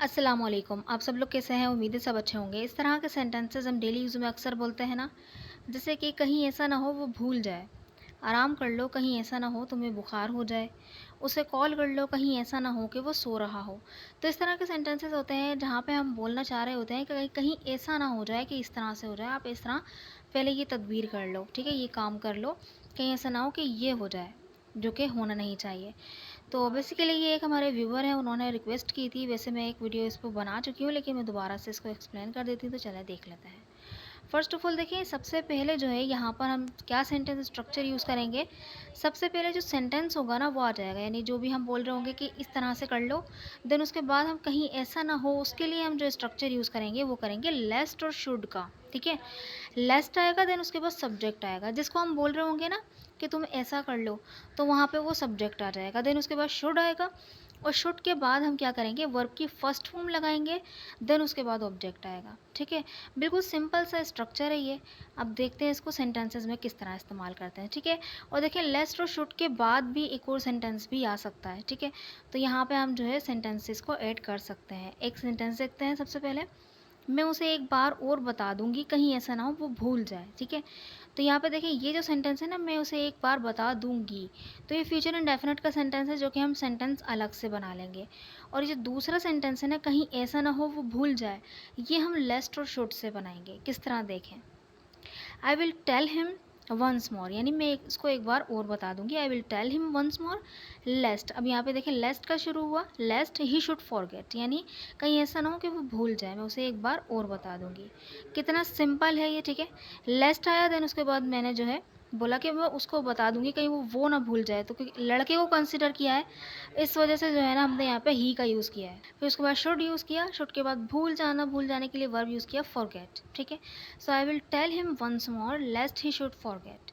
अस्सलाम वालेकुम। आप सब लोग कैसे हैं? उम्मीद है सब अच्छे होंगे। इस तरह के सेंटेंसेस हम डेली यूज़ में अक्सर बोलते हैं ना, जैसे कि कहीं ऐसा ना हो वो भूल जाए, आराम कर लो कहीं ऐसा ना हो तुम्हें बुखार हो जाए, उसे कॉल कर लो कहीं ऐसा ना हो कि वो सो रहा हो। तो इस तरह के सेंटेंसेस होते हैं जहाँ पे हम बोलना चाह रहे होते हैं कि कहीं कहीं ऐसा ना हो जाए कि इस तरह से हो जाए, आप इस तरह पहले ये तदबीर कर लो, ठीक है, ये काम कर लो, कहीं ऐसा ना हो कि ये हो जाए, जो कि होना नहीं चाहिए। तो बेसिकली ये एक हमारे व्यूवर हैं, उन्होंने रिक्वेस्ट की थी। वैसे मैं एक वीडियो इस पर बना चुकी हूँ, लेकिन मैं दोबारा से इसको एक्सप्लेन कर देती हूँ, तो चलिए देख लेते हैं। फ़र्स्ट ऑफ़ ऑल देखिए, सबसे पहले जो है यहाँ पर हम क्या सेंटेंस स्ट्रक्चर यूज़ करेंगे। सबसे पहले जो सेंटेंस होगा ना वो आ जाएगा, यानी जो भी हम बोल रहे होंगे कि इस तरह से कर लो, देन उसके बाद हम कहीं ऐसा ना हो उसके लिए हम जो स्ट्रक्चर यूज़ करेंगे वो करेंगे लेस्ट और शुड का, ठीक है। लेस्ट आएगा, देन उसके बाद सब्जेक्ट आएगा, जिसको हम बोल रहे होंगे ना कि तुम ऐसा कर लो, तो वहाँ पे वो सब्जेक्ट आ जाएगा। देन उसके बाद शुड आएगा, और शुड के बाद हम क्या करेंगे, वर्ब की फर्स्ट फॉर्म लगाएंगे, देन उसके बाद ऑब्जेक्ट आएगा, ठीक है। बिल्कुल सिंपल सा स्ट्रक्चर है ये। अब देखते हैं इसको सेंटेंसेस में किस तरह इस्तेमाल करते हैं, ठीक है। और देखिए, लेस्ट और शुड के बाद भी एक और सेंटेंस भी आ सकता है, ठीक है। तो यहाँ पे हम जो है सेंटेंसेस को ऐड कर सकते हैं। एक सेंटेंस देखते हैं सबसे पहले। मैं उसे एक बार और बता दूंगी कहीं ऐसा ना हो वो भूल जाए, ठीक है। तो यहाँ पे देखिए, ये जो सेंटेंस है ना, मैं उसे एक बार बता दूंगी, तो ये फ्यूचर इंडेफिनिट का सेंटेंस है, जो कि हम सेंटेंस अलग से बना लेंगे। और ये जो दूसरा सेंटेंस है ना, कहीं ऐसा ना हो वो भूल जाए, ये हम लेस्ट और शुड से बनाएंगे। किस तरह देखें, I will tell him once more, यानी मैं इसको एक बार और बता दूंगी। I will tell him once more lest. अब यहाँ पे देखें, लेस्ट का शुरू हुआ, लेस्ट ही शुड फॉरगेट, यानी कहीं ऐसा ना हो कि वो भूल जाए, मैं उसे एक बार और बता दूंगी। कितना सिंपल है ये, ठीक है। लेस्ट आया, देन उसके बाद मैंने जो है बोला कि मैं उसको बता दूंगी कहीं वो ना भूल जाए, तो क्योंकि लड़के को कंसिडर किया है, इस वजह से जो है ना हमने यहाँ पे ही का यूज़ किया है। फिर उसके बाद शुड यूज़ किया, शुड के बाद भूल जाना, भूल जाने के लिए वर्ब यूज़ किया फॉरगेट, ठीक है। So I will tell him once more lest he should forget.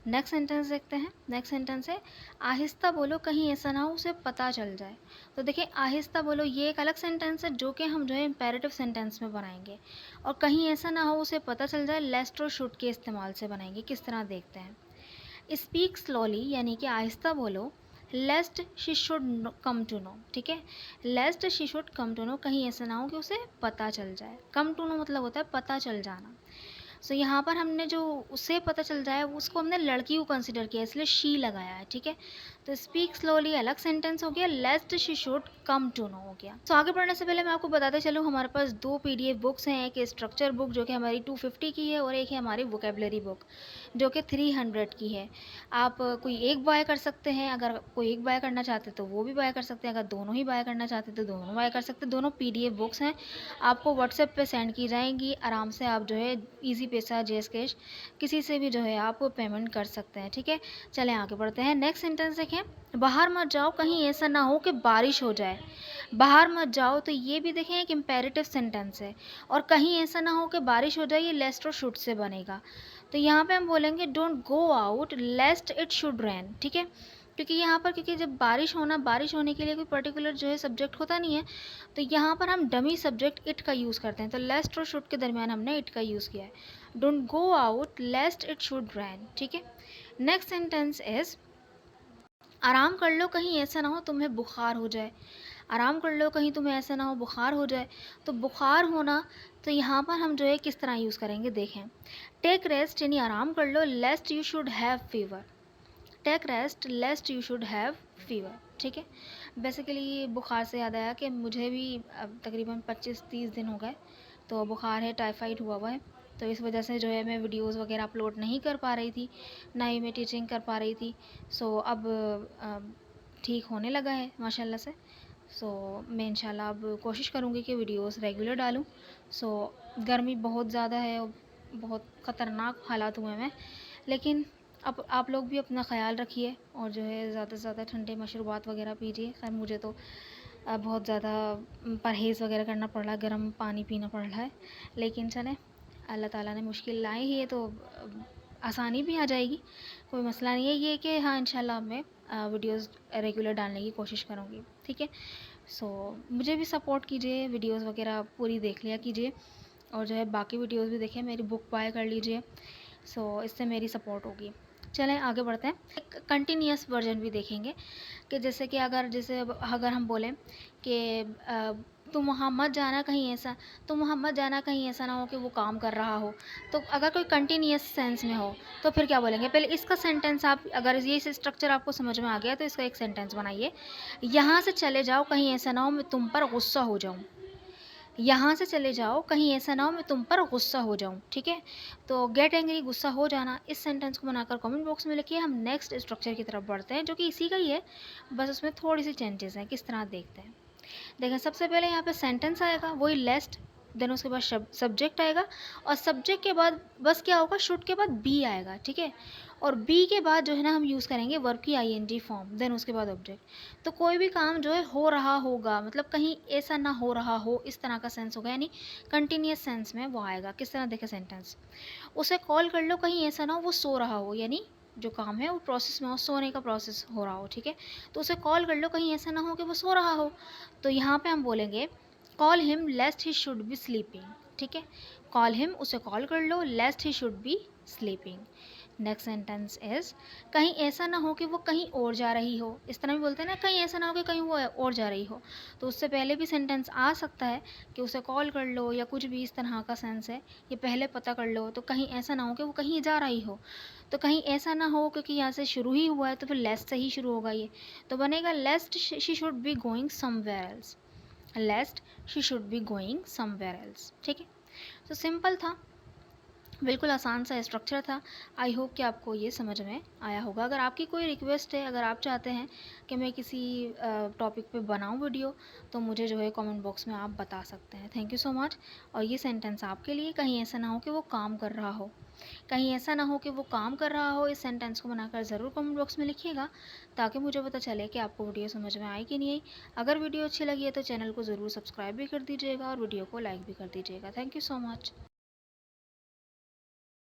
Next sentence देखते हैं। नेक्स्ट सेंटेंस है, आहिस्ता बोलो कहीं ऐसा ना हो उसे पता चल जाए। तो देखिए, आहिस्ता बोलो ये एक अलग सेंटेंस है, जो कि हम जो है इम्पेरेटिव सेंटेंस में बनाएंगे, और कहीं ऐसा ना हो उसे पता चल जाए लेस्ट और शुड के इस्तेमाल से बनाएंगे। किस तरह देखते हैं। स्पीक स्लोली, यानी कि आहिस्ता बोलो, lest she should come to know, ठीक है। Lest she should come to know, कहीं ऐसा ना हो कि उसे पता चल जाए। कम टू नो मतलब होता है पता चल जाना। सो यहाँ पर हमने जो उसे पता चल जाए उसको हमने लड़की को कंसिडर किया, इसलिए शी लगाया है, ठीक है। तो स्पीक स्लोली अलग सेंटेंस हो गया, lest she should come to know हो गया। सो आगे बढ़ने से पहले मैं आपको बताते चलूँ, हमारे पास दो पीडीएफ बुक्स हैं। एक स्ट्रक्चर बुक जो कि हमारी 250 की है, और एक है हमारी वोकेबलरी बुक जो कि 300 की है। आप कोई एक बाय कर सकते हैं, अगर कोई एक बाय करना चाहते तो वो भी बाय कर सकते हैं, अगर दोनों ही बाय करना चाहते तो दोनों बाय कर सकते हैं। दोनों पीडीएफ बुक्स हैं, आपको व्हाट्सएप पे सेंड की जाएंगी। आराम से आप जो है इजी पैसा, जेस कैश, किसी से भी जो है आप पेमेंट कर सकते हैं, ठीक है। चलें आगे बढ़ते हैं। नेक्स्ट सेंटेंस देखें, बाहर मत जाओ कहीं ऐसा ना हो कि बारिश हो जाए। बाहर मत जाओ, तो ये भी देखें एक इम्पेरेटिव सेंटेंस है, और कहीं ऐसा ना हो कि बारिश हो जाए, ये लेस्ट और शुड से बनेगा। तो यहाँ पे हम बोलेंगे don't go out lest it should rain, ठीक है। क्योंकि यहाँ पर, क्योंकि जब बारिश होने के लिए कोई पर्टिकुलर जो है सब्जेक्ट होता नहीं है, तो यहाँ पर हम डमी सब्जेक्ट इट का यूज़ करते हैं। तो लेस्ट और शुड के दरमियान हमने इट का यूज़ किया है। Don't go out lest it should rain, ठीक है। नेक्स्ट सेंटेंस इज, आराम कर लो कहीं ऐसा ना हो तुम्हें बुखार हो जाए। आराम कर लो कहीं तुम्हें ऐसा ना हो बुखार हो जाए। तो बुखार होना, तो यहाँ पर हम जो है किस तरह यूज़ करेंगे देखें। टेक रेस्ट, यानी आराम कर लो, lest you should have fever. Take rest lest you should have fever, ठीक है। बेसिकली बुखार से याद आया कि मुझे भी अब तकरीबन 25-30 दिन हो गए, तो बुखार है, टाइफाइड हुआ हुआ है। तो इस वजह से जो है मैं वीडियोस वगैरह अपलोड नहीं कर पा रही थी, ना ही मैं टीचिंग कर पा रही थी। सो अब ठीक होने लगा है माशाल्लाह से। सो मैं इंशाल्लाह अब कोशिश करूँगी कि वीडियोस रेगुलर डालूँ। सो गर्मी बहुत ज़्यादा है, बहुत ख़तरनाक हालात हुए हैं, लेकिन अब आप लोग भी अपना ख़्याल रखिए, और जो है ज़्यादा से ज़्यादा ठंडे मशरूबात वगैरह पीजिए। खैर मुझे तो बहुत ज़्यादा परहेज़ वगैरह करना पड़ रहा है, गर्म पानी पीना पड़ रहा है, लेकिन चलें, अल्लाह ताला ने मुश्किल लाई ही है, तो आसानी भी आ जाएगी, कोई मसला नहीं है। ये कि हाँ, इंशाल्लाह मैं वीडियोस रेगुलर डालने की कोशिश करूँगी, ठीक है। सो मुझे भी सपोर्ट कीजिए, वीडियोस वगैरह पूरी देख लिया कीजिए, और जो है बाकी वीडियोस भी देखें, मेरी बुक बाय कर लीजिए। सो इससे मेरी सपोर्ट होगी। चलें आगे बढ़ते हैं। एक कंटिन्यूस वर्जन भी देखेंगे, कि जैसे कि अगर हम बोलें कि तुम वहाँ मत जाना कहीं ऐसा, तुम वहाँ मत जाना कहीं ऐसा ना हो कि वो काम कर रहा हो। तो अगर कोई कंटिन्यूअस सेंस में हो तो फिर क्या बोलेंगे, पहले इसका सेंटेंस आप, अगर ये स्ट्रक्चर आपको समझ में आ गया तो इसका एक सेंटेंस बनाइए। यहाँ से चले जाओ कहीं ऐसा ना हो मैं तुम पर गुस्सा हो जाऊँ। यहाँ से चले जाओ कहीं ऐसा ना हो मैं तुम पर गुस्सा हो जाऊँ। ठीक है, तो गेट एंग्री, गुस्सा हो जाना, इस सेंटेंस को बनाकर कमेंट बॉक्स में लिखिए। हम नेक्स्ट स्ट्रक्चर की तरफ बढ़ते हैं जो कि इसी का ही है, बस उसमें थोड़ी सी चेंजेस हैं। किस तरह देखते हैं, देखें। सबसे पहले यहाँ पे सेंटेंस आएगा, वही लेस्ट, देन उसके बाद सब्जेक्ट आएगा, और सब्जेक्ट के बाद बस क्या होगा, शुड के बाद बी आएगा। ठीक है, और बी के बाद जो है ना हम यूज़ करेंगे वर्ब की आईएनजी फॉर्म, देन उसके बाद ऑब्जेक्ट। तो कोई भी काम जो है हो रहा होगा, मतलब कहीं ऐसा ना हो रहा हो, इस तरह का सेंस होगा, यानी कंटिन्यूस सेंस में वो आएगा। किस तरह देखें सेंटेंस, उसे कॉल कर लो कहीं ऐसा ना हो वो सो रहा हो, यानी जो काम है वो प्रोसेस में हो, सोने का प्रोसेस हो रहा हो। ठीक है, तो उसे कॉल कर लो कहीं ऐसा ना हो कि वो सो रहा हो। तो यहाँ पे हम बोलेंगे call him lest he should be sleeping. ठीक है, कॉल हिम, उसे कॉल कर लो, lest he should be sleeping. Next sentence is कहीं ऐसा ना हो कि वो कहीं और जा रही हो। इस तरह भी बोलते हैं ना, कहीं ऐसा ना हो कि कहीं वो और जा रही हो। तो उससे पहले भी सेंटेंस आ सकता है कि उसे कॉल कर लो, या कुछ भी इस तरह का सेंस है, ये पहले पता कर लो। तो कहीं ऐसा ना हो कि वो कहीं जा रही हो, तो कहीं ऐसा ना हो, क्योंकि यहाँ से शुरू ही हुआ है तो फिर लेस्ट से ही शुरू होगा ये, तो बनेगा lest she should be going somewhere else. Lest she should be going somewhere else. ठीक है, तो सिंपल था, बिल्कुल आसान सा स्ट्रक्चर था। आई होप कि आपको ये समझ में आया होगा। अगर आपकी कोई रिक्वेस्ट है, अगर आप चाहते हैं कि मैं किसी टॉपिक पे बनाऊं वीडियो, तो मुझे जो है कमेंट बॉक्स में आप बता सकते हैं। Thank you so much. और ये सेंटेंस आपके लिए, कहीं ऐसा ना हो कि वो काम कर रहा हो, कहीं ऐसा ना हो कि वो काम कर रहा हो, इस सेंटेंस को बनाकर ज़रूर कमेंट बॉक्स में लिखिएगा, ताकि मुझे पता चले कि आपको वीडियो समझ में आई कि नहीं आई। अगर वीडियो अच्छी लगी है तो चैनल को ज़रूर सब्सक्राइब भी कर दीजिएगा और वीडियो को लाइक भी कर दीजिएगा। Thank you so much.